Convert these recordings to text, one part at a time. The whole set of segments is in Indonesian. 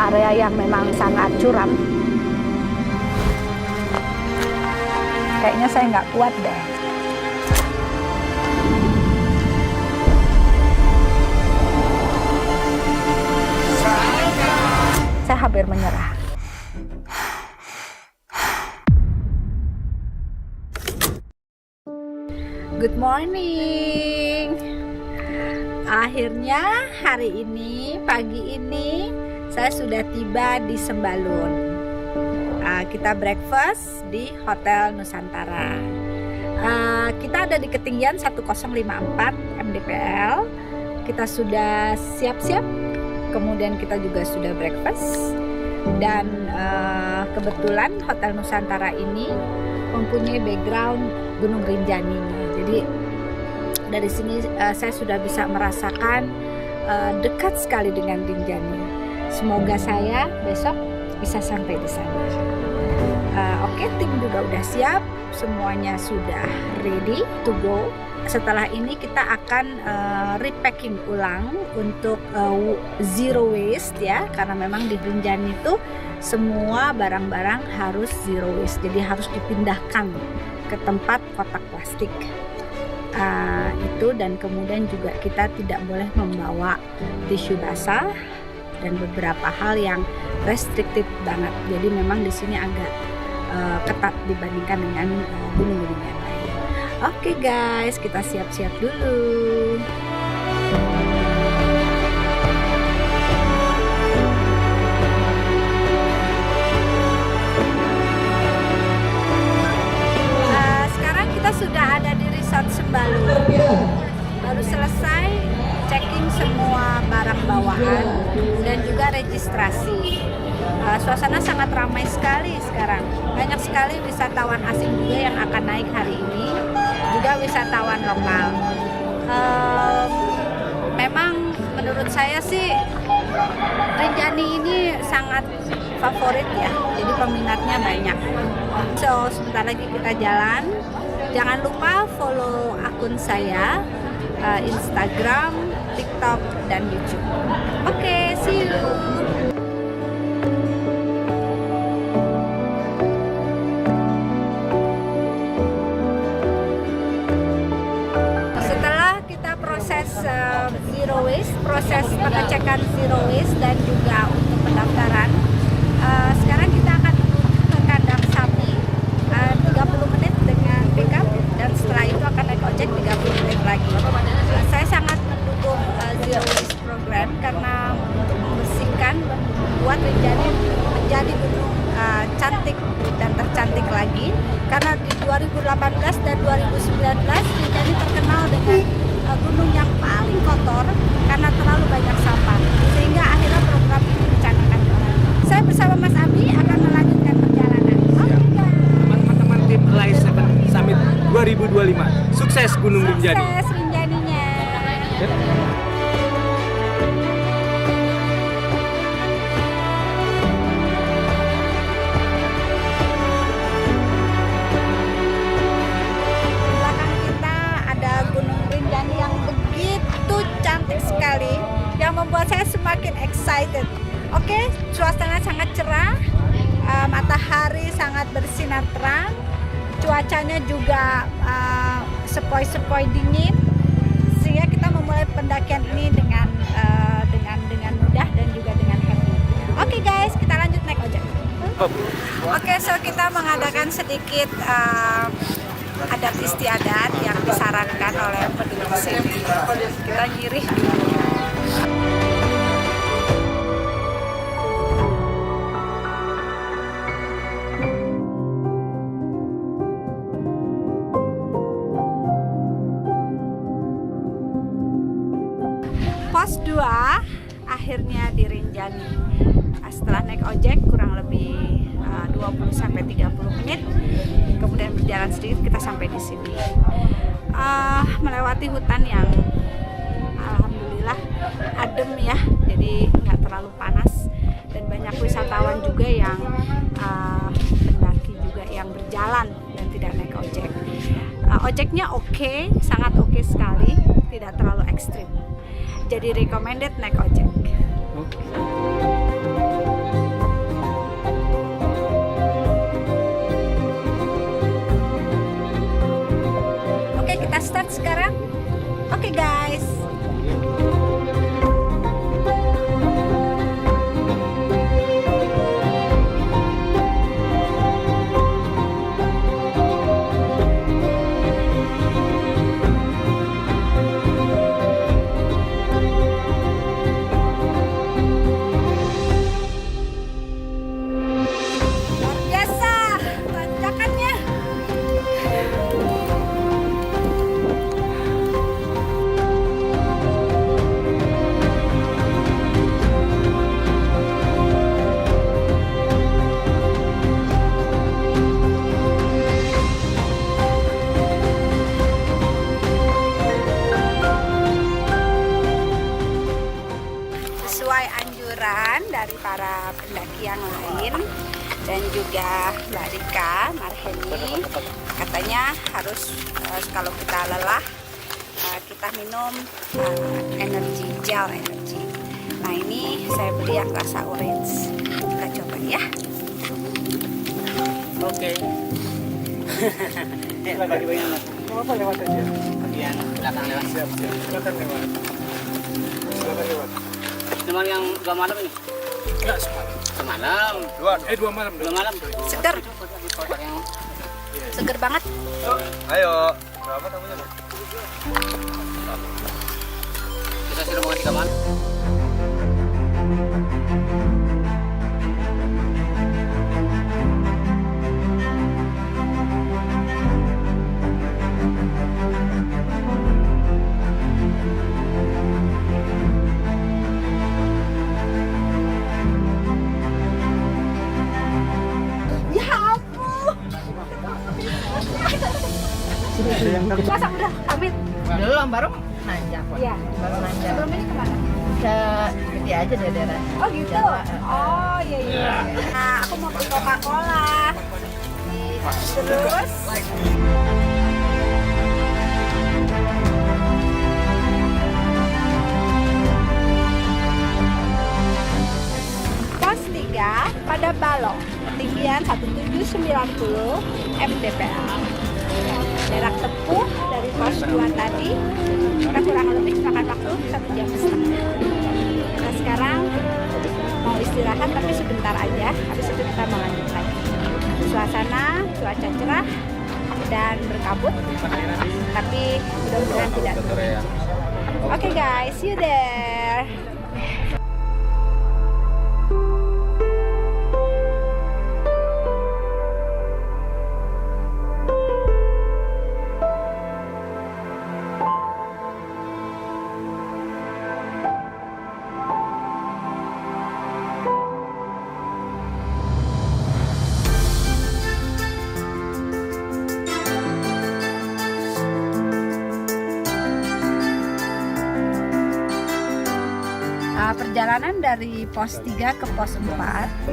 area yang memang sangat curam. Kayaknya saya nggak kuat deh. Saya hampir menyerah. Good morning. Akhirnya hari ini, pagi ini saya sudah tiba di Sembalun. Kita breakfast di Hotel Nusantara. Kita ada di ketinggian 1054 mdpl. Kita sudah siap-siap. Kemudian kita juga sudah breakfast. Dan kebetulan Hotel Nusantara ini mempunyai background Gunung Rinjani. Jadi dari sini saya sudah bisa merasakan dekat sekali dengan Rinjani. Semoga saya besok bisa sampai di sana. Oke, tim juga udah siap, semuanya sudah ready to go. Setelah ini kita akan repacking ulang untuk zero waste ya, karena memang di Rinjani itu semua barang-barang harus zero waste, jadi harus dipindahkan ke tempat kotak plastik. Itu, dan kemudian juga kita tidak boleh membawa tisu basah dan beberapa hal yang restricted banget. Jadi memang di sini agak ketat dibandingkan dengan gunung-gunung yang lain. Oke guys, kita siap-siap dulu. Sekarang kita sudah ada di Resort Sembalun. Baru selesai checking semua barang bawaan dan juga registrasi. Suasana sangat ramai sekali sekarang. Banyak sekali wisatawan asing juga yang akan naik hari ini, juga wisatawan lokal. Memang menurut saya sih Rinjani ini sangat favorit ya, jadi peminatnya banyak. So sebentar lagi kita jalan. Jangan lupa follow akun saya, Instagram, TikTok, dan YouTube. Oke, see you. Setelah kita proses zero waste, proses pengecekan zero waste dan juga untuk pendaftaran, sekarang kita akan menuju ke kandang sapi 30 menit dengan pickup, dan setelah itu akan naik ojek 30 menit lagi. Saya sangat mendukung zero waste program karena untuk membersihkan, membuat Rinjani menjadi gunung cantik dan tercantik lagi. Karena di 2018 dan 2019 Rinjani terkenal dengan gunung yang paling kotor karena terlalu banyak sampah, sehingga akhirnya program ini dicanangkan. Saya bersama Mas Abi akan melanjutkan perjalanan. Teman-teman tim Rise 7 Summit 2025, sukses Gunung Rinjani. Sukses Rinjaninya. Belakang kita ada Gunung Rinjani yang begitu cantik sekali, yang membuat saya semakin excited. Oke, suasana sangat cerah, matahari sangat bersinar terang, cuacanya juga sepoi-sepoi dingin, sehingga kita memulai pendakian ini dengan mudah dan juga dengan happy. Oke guys, kita lanjut naik ojek. Oke, so kita mengadakan sedikit adat istiadat yang disarankan oleh penduduk sini. Kita nyirih dulu. Pos 2 akhirnya di Rinjani. Setelah naik ojek kurang lebih 20-30 menit, kemudian berjalan sedikit kita sampai di sini. Melewati hutan yang alhamdulillah adem ya, jadi nggak terlalu panas, dan banyak wisatawan juga yang pendaki juga yang berjalan dan tidak naik ojek. Ojeknya oke, sangat oke sekali, tidak terlalu ekstrim. Jadi recommended naik ojek. Oke guys. Luar biasa tanjakannya. Sesuai anjuran dari para pendaki yang lain dan juga Mbak Rika Marheni, katanya harus kalau kita lelah kita minum energi, gel energi. Nah ini saya beli yang rasa orange, kita coba ya. Oke. Bagi bagian apa lewat aja? Bagian belakang lewat. Siap. Silakan lewat. Silakan lewat. Cuman yang 2 malam ini? Enggak, semalam. Semalam. 2 malam. 2 malam. Seger, seger banget. Ayo. Berapa tamunya, Bang? Kita sudah mau 3 malam. Ya ampun. Masa udah pamit? Belum, baru nanjak kok. Iya. Baru nanjak. Sebelum ini kemana? Ke gede aja deh daerah. Oh gitu. Oh iya iya. Nah, aku mau beli Coca-Cola. Terus pos 3 pada Balong, ketinggian 1790 mdpl. Jarak tempuh dari pos 2 tadi kita kurang lebih makan waktu 1 jam setengah. Nah sekarang mau istirahat tapi sebentar aja, habis itu kita mau lanjut lagi. Suasana cuaca cerah dan berkabut, tapi mudah-mudahan tidak turun. Oke guys, see you there. Perjalanan dari pos 3 ke pos 4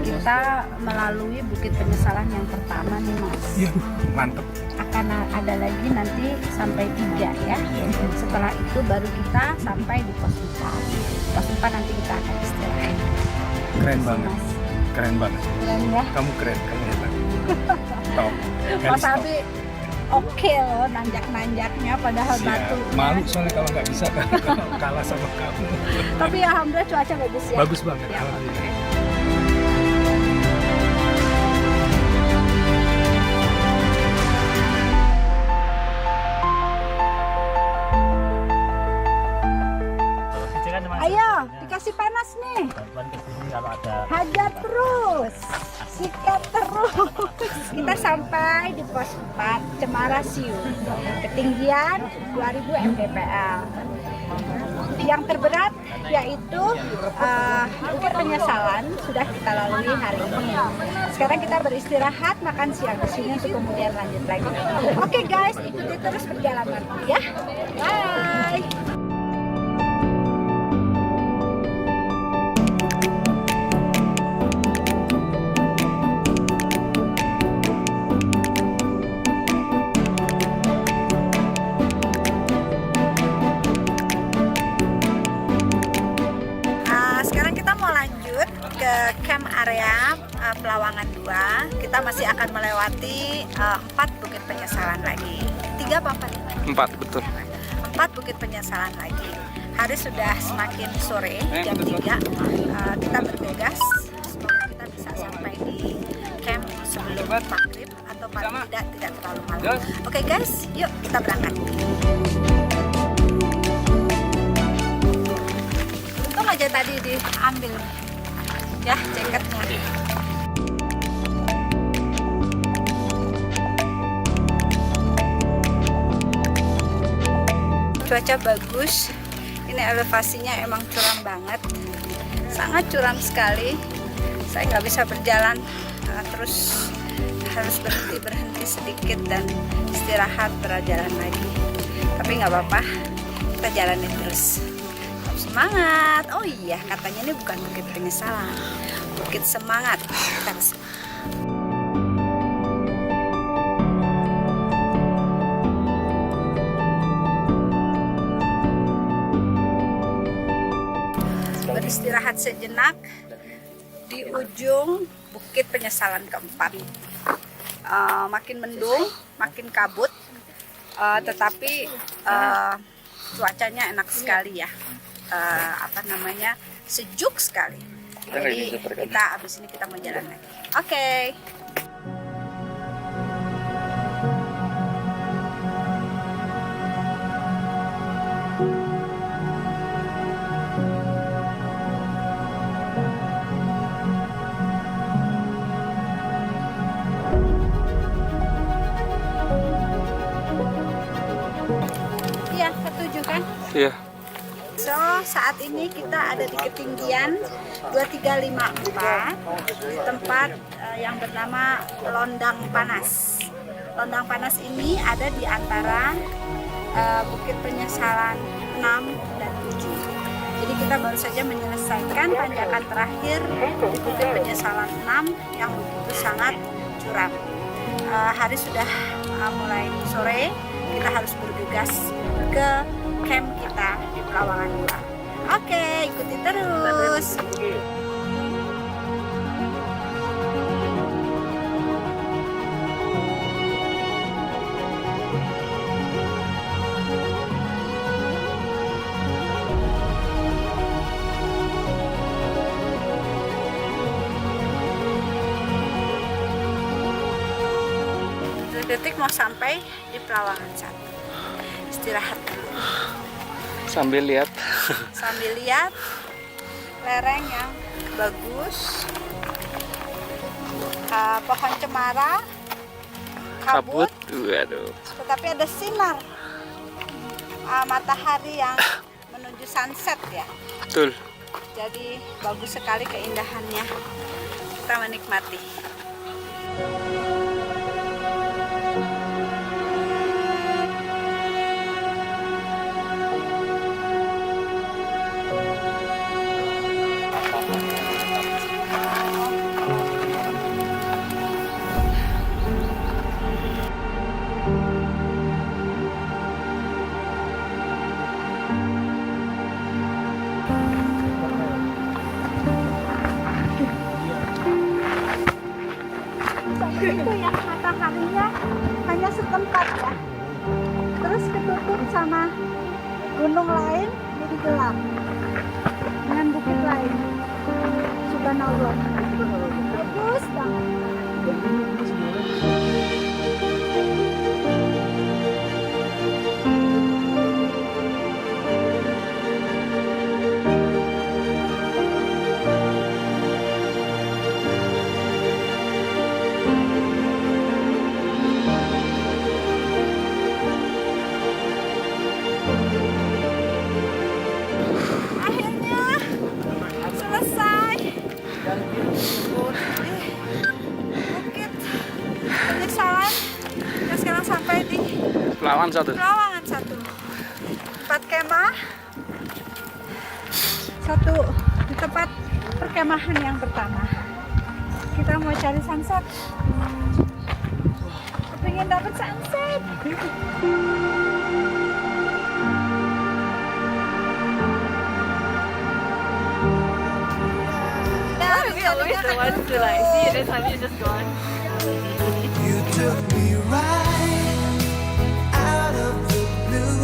kita melalui Bukit Penyesalan yang pertama nih Mas. Iya, mantep. Akan ada lagi nanti sampai 3 ya. Setelah itu baru kita sampai di pos 4. Pos 4 nanti kita akan istirahat. Keren Terus, banget. Mas. Keren banget. Keren ya. Kamu keren, kamu hebat. Top. Mas Abi oke loh nanjak-nanjaknya padahal Siap. batu. Malu soalnya kalau nggak bisa kan kalau kalah sama kamu. Tapi alhamdulillah cuaca bagus ya. Bagus banget. Ya, Alhamdulillah. Ayo, dikasih panas nih. Hajar terus, sikat terus. Kita sampai di pos 4 Cemara Siu, ketinggian 2000 mdpl. Yang terberat yaitu Bukit Penyesalan sudah kita lalui hari ini. Sekarang kita beristirahat, makan siang di sini untuk kemudian lanjut lagi. Oke guys, ikuti terus perjalanan ya. Bye. Sekarang kita mau lanjut ke camp area Pelawangan 2. Kita masih akan melewati 4 Bukit Penyesalan lagi. 3 apa 4? 4, betul. 4 tempat Bukit Penyesalan lagi. Hari sudah semakin sore, jam 3. Kita bergegas. Semoga kita bisa sampai di camp sebelum maghrib atau paling tidak terlalu malam. Oke guys, yuk kita berangkat. Untung aja tadi diambil ya jaketnya. Cuaca bagus, ini elevasinya emang curam banget, sangat curam sekali. Saya nggak bisa berjalan, terus harus berhenti sedikit dan istirahat, berjalan lagi. Tapi nggak apa-apa, kita jalanin terus. Tetap semangat. Oh iya, katanya ini bukan Bukit Penyesalan, Bukit Semangat. Kita kesini. Beristirahat sejenak di ujung Bukit Penyesalan keempat. Makin mendung, makin kabut, tetapi cuacanya enak sekali ya. Sejuk sekali. Jadi kita abis ini kita mau jalan lagi. Oke. Iya, ketujuh kan? Iya. So, saat ini kita ada di ketinggian 2354 di tempat yang bernama Londang Panas. Londang Panas ini ada di antara Bukit Penyesalan 6 dan 7. Jadi kita baru saja menyelesaikan tanjakan terakhir di Bukit Penyesalan 6 yang begitu sangat curam. Hari sudah mulai sore, kita harus bergegas ke camp kita di Pelawangan 2. Oke, ikuti terus. Detik mau sampai di Pelawangan 1. Istirahat dulu. Sambil lihat. Sambil lihat lereng yang bagus, pohon cemara, kabut, Waduh. tetapi ada sinar matahari yang menuju sunset ya. Betul. Jadi bagus sekali keindahannya. Kita menikmati. Itu ya, mataharinya hanya setempat ya, terus ketutup sama gunung lain jadi gelap dengan bukit lain. Subhanallah, bagus banget. Pelawangan 1. Pelawangan 1. 4 kemah. 1 di tempat perkemahan yang pertama. Kita mau cari sunset. Pengen dapat sunset. We always the ones to like see it and have you just gone. You took me right out of the blue.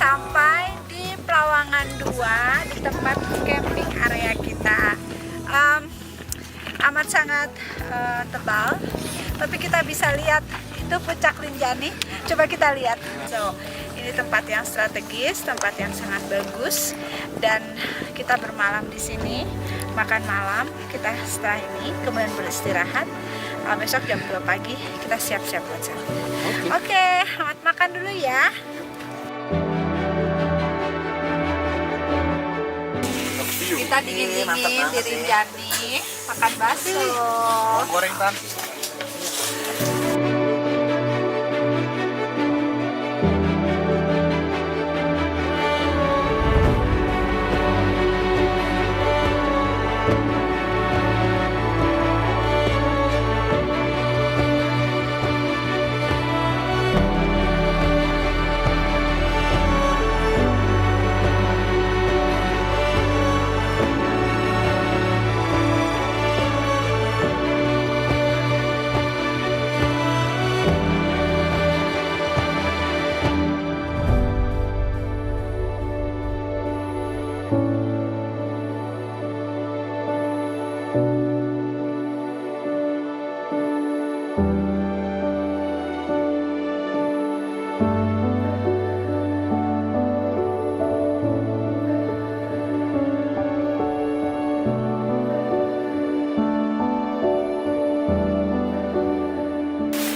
sampai di Pelawangan 2 di tempat camping area kita. Amat sangat tebal, tapi kita bisa lihat itu puncak Rinjani. Coba kita lihat. So, ini tempat yang strategis, tempat yang sangat bagus, dan kita bermalam di sini, makan malam. Kita setelah ini kemudian beristirahat. Besok jam 2 pagi kita siap-siap buat sana. Oke, selamat makan dulu ya. Kita dingin-dingin di Rinjani, makan bakso. Goreng tan.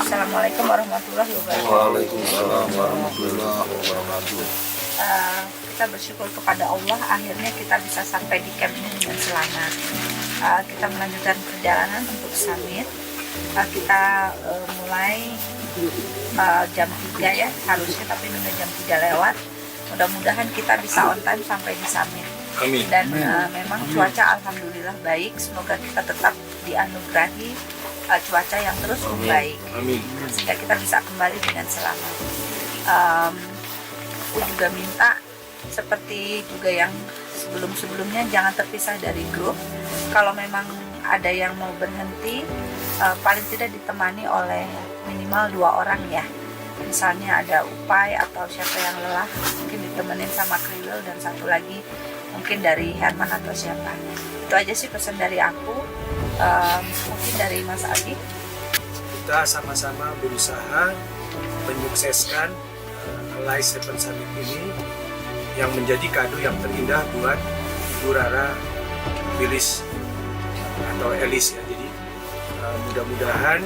Assalamualaikum warahmatullahi wabarakatuh. Waalaikumsalam warahmatullahi wabarakatuh. Kita bersyukur kepada Allah, akhirnya kita bisa sampai di camp ini dengan selamat. Kita melanjutkan perjalanan untuk summit. Kita mulai jam 3 ya harusnya, tapi udah jam 3 lewat. Mudah-mudahan kita bisa on time sampai di summit. Amin. Dan memang cuaca alhamdulillah baik. Semoga kita tetap dianugerahi cuaca yang terus membaik, sehingga kita bisa kembali dengan selamat. Aku juga minta, seperti juga yang sebelum-sebelumnya, jangan terpisah dari grup. Kalau memang ada yang mau berhenti, paling tidak ditemani oleh minimal 2 orang ya. Misalnya ada Upai atau siapa yang lelah, mungkin ditemenin sama Krilil, dan satu lagi mungkin dari Herman atau siapa. Itu aja sih pesan dari aku. Mungkin dari Mas Adi. Kita sama-sama berusaha menyukseskan Alice Seven Summit ini yang menjadi kado yang terindah buat Ibu Rara Bilis atau Elis ya. Jadi mudah-mudahan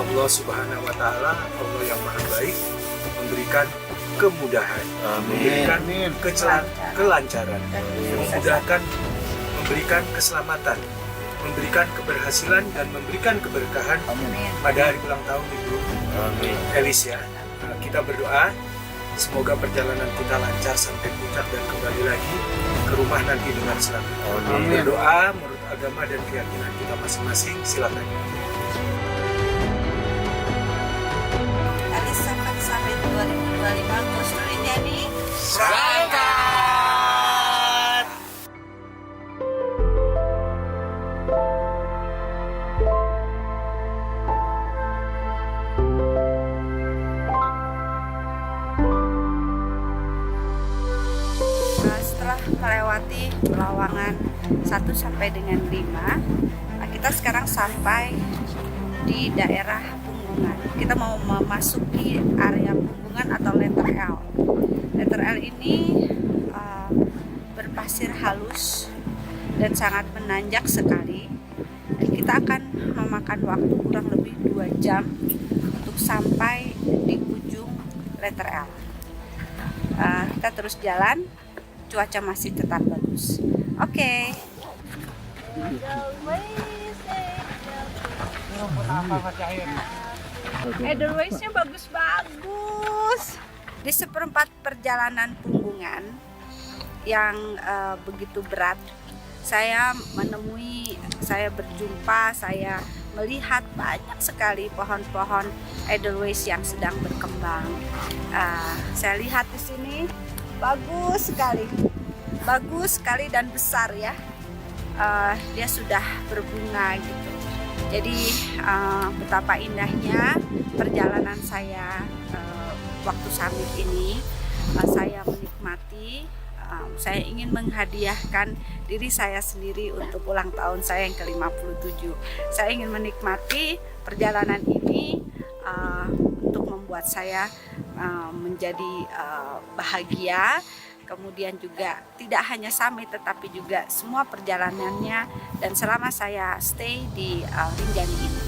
Allah Subhanahu wa Ta'ala, Allah yang Maha Baik, memberikan kemudahan, memberikan kelancaran, memudahkan, memberikan keselamatan, memberikan keberhasilan, dan memberikan keberkahan pada hari ulang tahun Ibu Elis ya. Kita berdoa semoga perjalanan kita lancar sampai puncak dan kembali lagi ke rumah nanti dengan selamat. Berdoa menurut agama dan keyakinan kita masing-masing. Silakan. Elis sampai 2025 terus Rinjani. Melewati Pelawangan 1 sampai dengan 5, kita sekarang sampai di daerah Punggungan. Kita mau memasuki area Punggungan atau letter L. Letter L ini berpasir halus dan sangat menanjak sekali. Kita akan memakan waktu kurang lebih 2 jam untuk sampai di ujung letter L. Kita terus jalan. Cuaca masih tetap bagus. Oke. Edelweissnya bagus-bagus. Di seperempat perjalanan Punggungan yang begitu berat, saya berjumpa, saya melihat banyak sekali pohon-pohon Edelweiss yang sedang berkembang. Saya lihat di sini bagus sekali dan besar ya. Dia sudah berbunga gitu. Jadi betapa indahnya perjalanan saya waktu summit ini. saya menikmati. Saya ingin menghadiahkan diri saya sendiri untuk ulang tahun saya yang ke-57. Saya ingin menikmati perjalanan ini untuk membuat saya menjadi bahagia. Kemudian juga tidak hanya summit tetapi juga semua perjalanannya dan selama saya stay di Rinjani ini.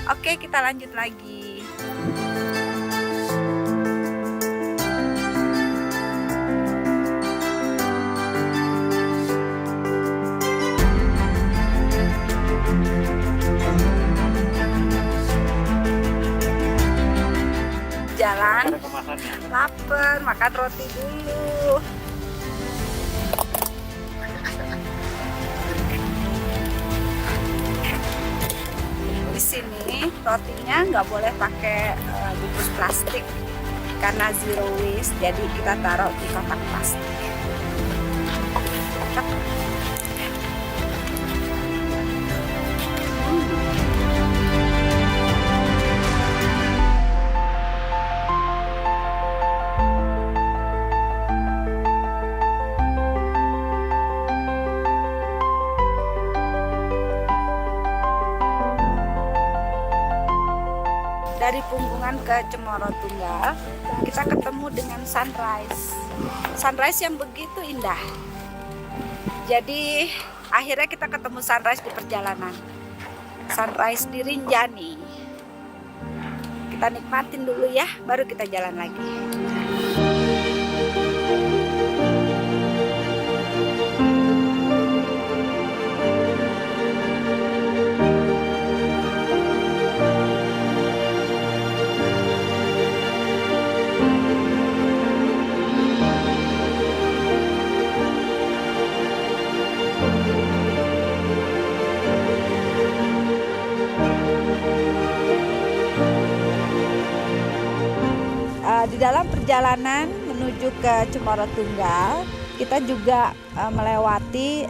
Oke, kita lanjut lagi. Jalan, lapar, makan roti dulu. Di sini rotinya nggak boleh pakai bungkus plastik karena zero waste, jadi kita taruh di kotak plastik. Dari Punggungan ke Cemoro Tunggal, kita ketemu dengan sunrise. Sunrise yang begitu indah. Jadi akhirnya kita ketemu sunrise di perjalanan. Sunrise di Rinjani. Kita nikmatin dulu ya, baru kita jalan lagi. Di dalam perjalanan menuju ke Cemoro Tunggal, kita juga melewati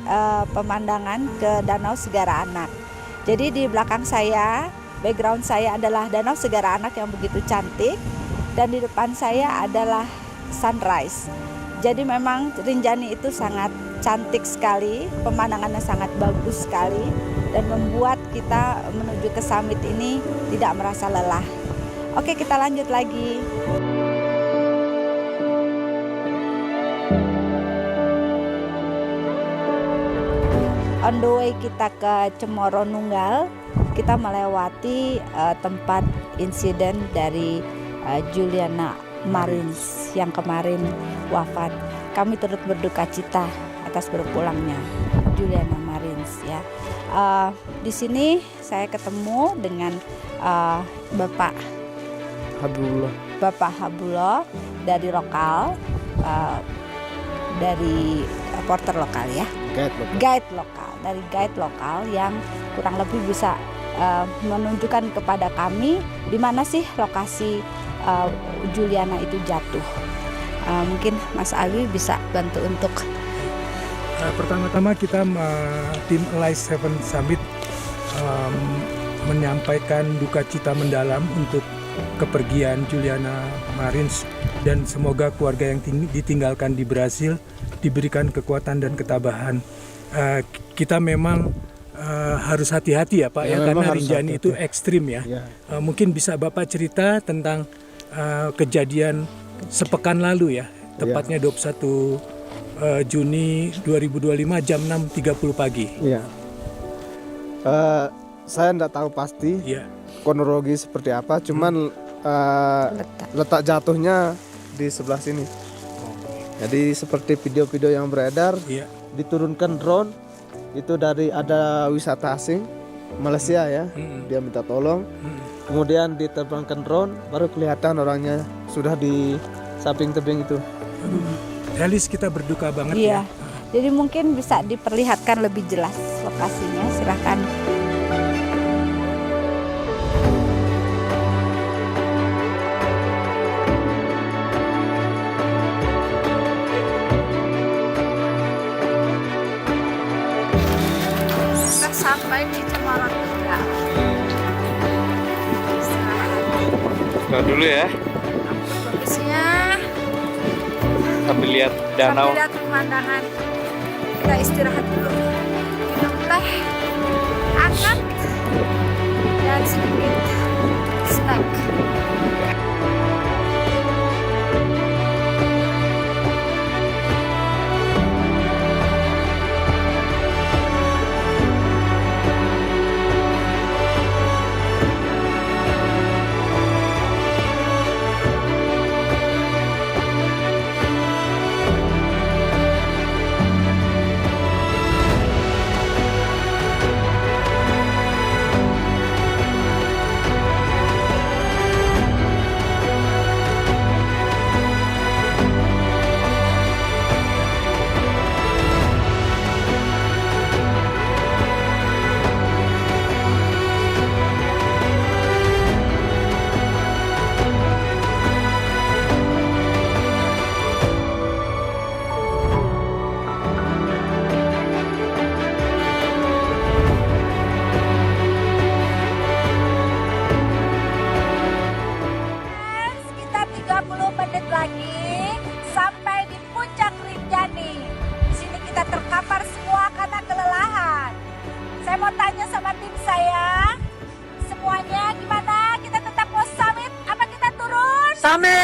pemandangan ke Danau Segara Anak. Jadi di belakang saya, background saya adalah Danau Segara Anak yang begitu cantik, dan di depan saya adalah sunrise. Jadi memang Rinjani itu sangat cantik sekali, pemandangannya sangat bagus sekali, dan membuat kita menuju ke summit ini tidak merasa lelah. Oke, kita lanjut lagi. On the way kita ke Cemoro Nunggal, kita melewati tempat insiden dari Juliana Marins yang kemarin wafat. Kami turut berduka cita atas berpulangnya Juliana Marins ya. Di sini saya ketemu dengan Bapak Habibullah dari lokal, dari porter lokal ya, guide lokal yang kurang lebih bisa menunjukkan kepada kami di mana sih lokasi Juliana itu jatuh. Mungkin Mas Alwi bisa bantu untuk pertama-tama kita tim Alive Seven Summit menyampaikan duka cita mendalam untuk kepergian Juliana Marins, dan semoga keluarga yang ditinggalkan di Brasil diberikan kekuatan dan ketabahan. Kita memang harus hati-hati ya Pak ya, karena Rinjani itu ekstrim ya. Mungkin bisa Bapak cerita tentang kejadian sepekan lalu ya, tepatnya 21 Juni 2025 jam 6.30 pagi. Iya. Saya tidak tahu pasti kronologi seperti apa, cuman letak jatuhnya di sebelah sini. Jadi seperti video-video yang beredar, diturunkan drone itu dari ada wisata asing Malaysia ya, dia minta tolong, kemudian diterbangkan drone, baru kelihatan orangnya sudah di samping tebing itu. Helis, kita berduka banget ya. Jadi mungkin bisa diperlihatkan lebih jelas lokasinya, silakan. Kita sampai di Cemoro Tunggal. Nah dulu ya. Bagusnya. sambil lihat danau. Sambil lihat pemandangan. Kita istirahat dulu. Minum teh hangat dan sedikit snack. Kita 30 menit lagi sampai di puncak Rinjani. Di sini kita terkapar semua karena kelelahan. Saya mau tanya sama tim saya, semuanya gimana? Kita tetap mau summit apa kita turun? Sampai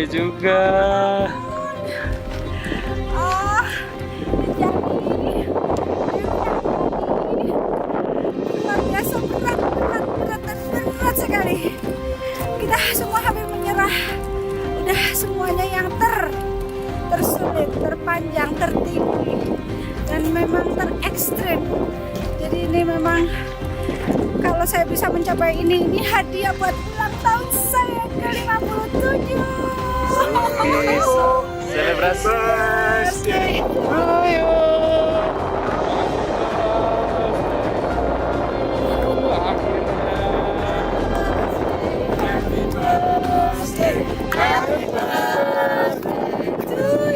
juga. Oh, Rinjani. Luar biasa berat sekali. Kita semua hampir menyerah. Udah semuanya yang tersulit, terpanjang, tertinggi, dan memang terekstrim. Jadi ini memang kalau saya bisa mencapai ini hadiah buat ulang tahun saya ke-57. Selebrasi.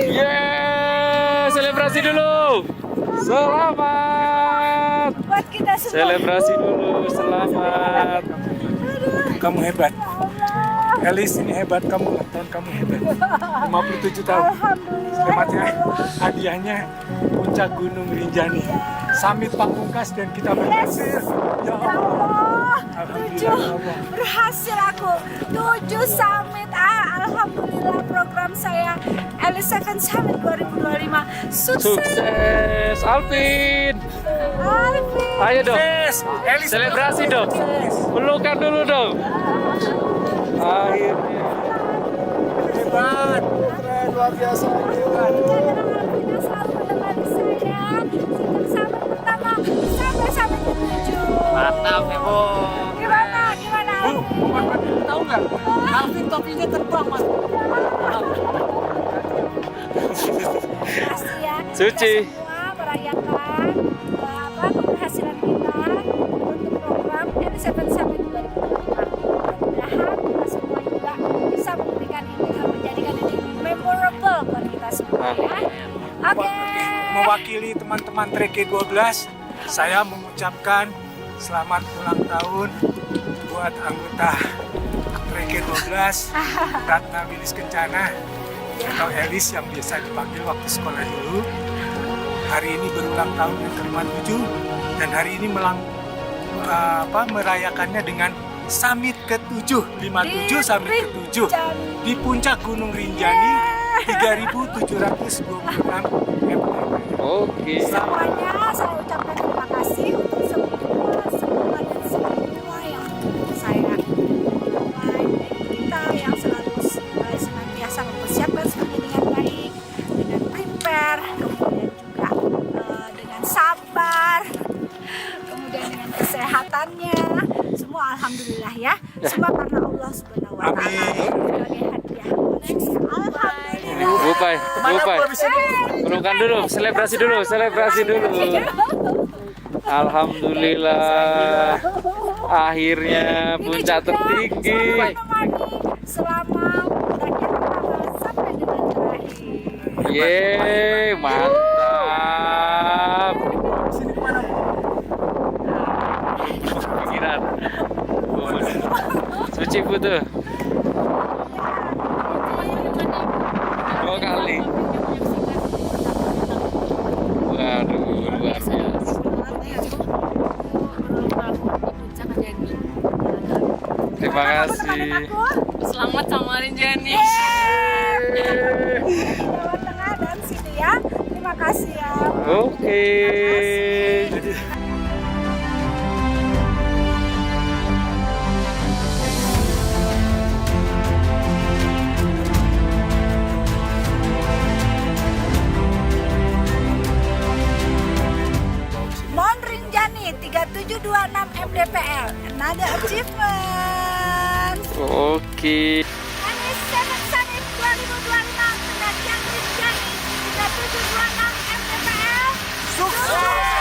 Yeah, selebrasi dulu. Selamat. Buat kita semua. Selebrasi dulu, selamat. Kamu hebat. Elis ini hebat, kamu ulang tahun kamu hebat. 57 tahun. Selamat ya. Hadiahnya puncak Gunung Rinjani. Summit Pamungkas dan kita berhasil. Ya Allah. Alhamdulillah. 7 berhasil aku. 7 summit. Alhamdulillah program saya Elis 7 Summit 2025 sukses. Alvin. Alvin. Ayo dong. Elis Selebrasi dong. Pelukan dulu dong. Akhirnya. hebat. Keren, luar biasa. Hebat. Alvin selalu menemani saya sejak summit pertama sampai summit ke-7. Mantap, Ibu. Gimana? Alvin? Tahu nggak? Alvin topinya terbang, Mas. Makasih ya. Suci. Kita semua merayakan keberhasilan kita untuk program Elis 7 Summit 2025. Mudah-mudahan kita semua juga bisa memberikan ini dan menjadikan ini memorable buat kita semua ya. Oke. Mewakili teman-teman Trek 12, saya mengucapkan selamat ulang tahun buat anggota Trek 12 Ratna Wilis Kencana atau Elis yang biasa dipanggil waktu sekolah dulu. Hari ini berulang tahun yang ke-57 dan hari ini merayakannya dengan Summit ke-7, 57 Summit ke-7 di puncak Gunung Rinjani, 3.726 meter. Oke. Semuanya saya ucapkan terima kasih untuk semua kesehatannya, semua alhamdulillah ya. Semua karena Allah Subhanahu wa taala sebagai hadiah. Alhamdulillah. Bupai. Pelukan dulu, selebrasi dulu. Alhamdulillah. Akhirnya puncak tertinggi. Selama rakyat pertama sampai dengan terakhir. Yeay, mantap. Pikiran. Suci putu. 2 kali. Waduh, luar biasa. Terima kasih. Selamat sama Rinjani. Jawa Tengah dan sini ya. Terima kasih ya. Oke. Mon Rinjani 3726 MDPL. Another achievement. Oke. Anies 7 Summit 2026 pendakian Rinjani 3726 MDPL. Sukses!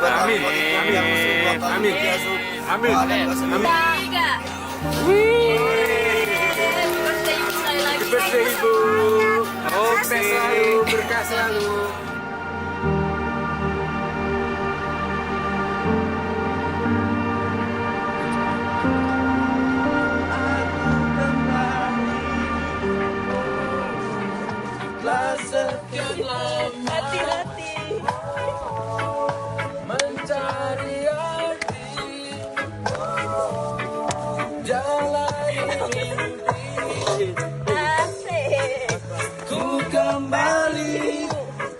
Amin. Amin. Amin. Birthday Ibu. Oke. Berkah selalu. Hati-hati. Mencari arti jalan mimpi. Ku kembali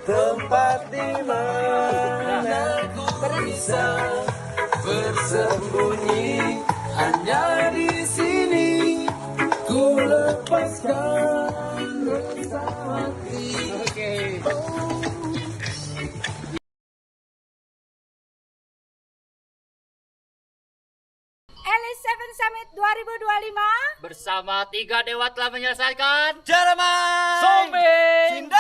tempat di mana ku bisa bersembunyi, hanya di sini ku lepaskan rasa hati. Elite 7 Summit 2025 Bersama 3 dewa telah menyelesaikan Jerman Zombie.